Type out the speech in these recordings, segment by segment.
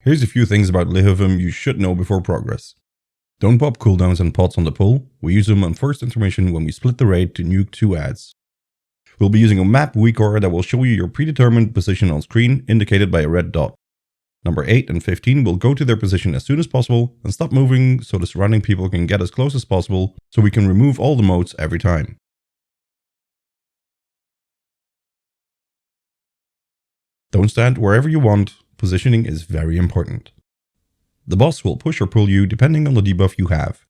Here's a few things about Lihuvim you should know before progress. Don't pop cooldowns and pots on the pull. We use them on first intermission when we split the raid to nuke 2 adds. We'll be using a map weak aura that will show you your predetermined position on screen, indicated by a red dot. Number 8 and 15 will go to their position as soon as possible and stop moving so the surrounding people can get as close as possible, so we can remove all the motes every time. Don't stand wherever you want. Positioning is very important. The boss will push or pull you depending on the debuff you have.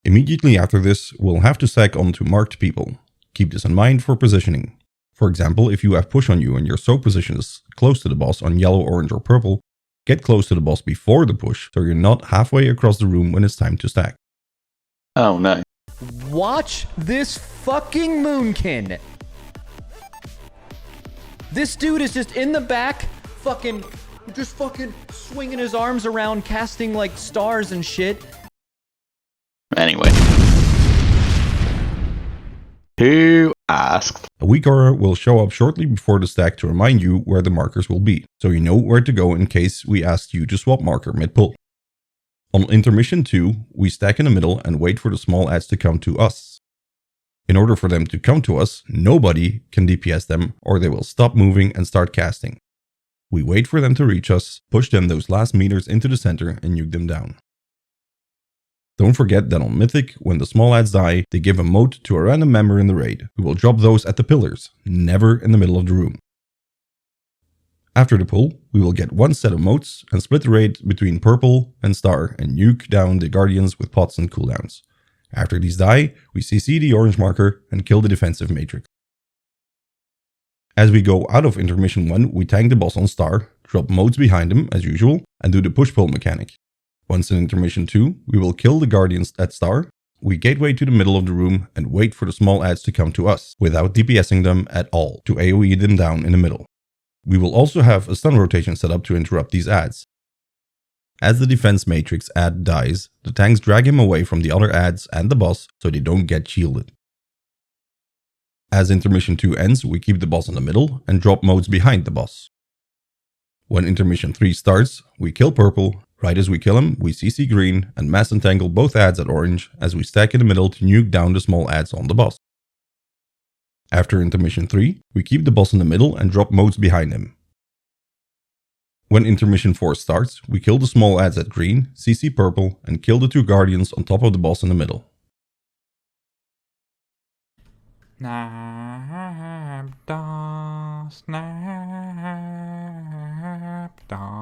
Immediately after this, we'll have to sack onto marked people. Keep this in mind for positioning. For example, if you have push on you and your soak position is close to the boss on yellow, orange or purple, get close to the boss before the push so you're not halfway across the room when it's time to stack. Oh no. Watch this fucking Moonkin. This dude is just in the back, fucking swinging his arms around, casting like stars and shit. Anyway. Who asked? A weak aura will show up shortly before the stack to remind you where the markers will be, so you know where to go in case we asked you to swap marker mid-pull. On intermission 2, we stack in the middle and wait for the small adds to come to us. In order for them to come to us, nobody can DPS them or they will stop moving and start casting. We wait for them to reach us, push them those last meters into the center and nuke them down. Don't forget that on Mythic, when the small adds die, they give a mote to a random member in the raid, who will drop those at the pillars, never in the middle of the room. After the pull, we will get one set of motes and split the raid between purple and star and nuke down the guardians with pots and cooldowns. After these die, we CC the orange marker and kill the defensive matrix. As we go out of intermission 1, we tank the boss on star, drop motes behind him as usual, and do the push-pull mechanic. Once in intermission 2, we will kill the guardians at star, we gateway to the middle of the room and wait for the small adds to come to us, without DPSing them at all, to AoE them down in the middle. We will also have a stun rotation set up to interrupt these adds. As the defense matrix add dies, the tanks drag him away from the other adds and the boss so they don't get shielded. As intermission 2 ends, we keep the boss in the middle and drop motes behind the boss. When intermission 3 starts, we kill purple. Right as we kill him, we CC green and mass entangle both adds at orange as we stack in the middle to nuke down the small adds on the boss. After intermission 3, we keep the boss in the middle and drop motes behind him. When intermission 4 starts, we kill the small adds at green, CC purple and kill the 2 guardians on top of the boss in the middle. Snap, da, snap, da.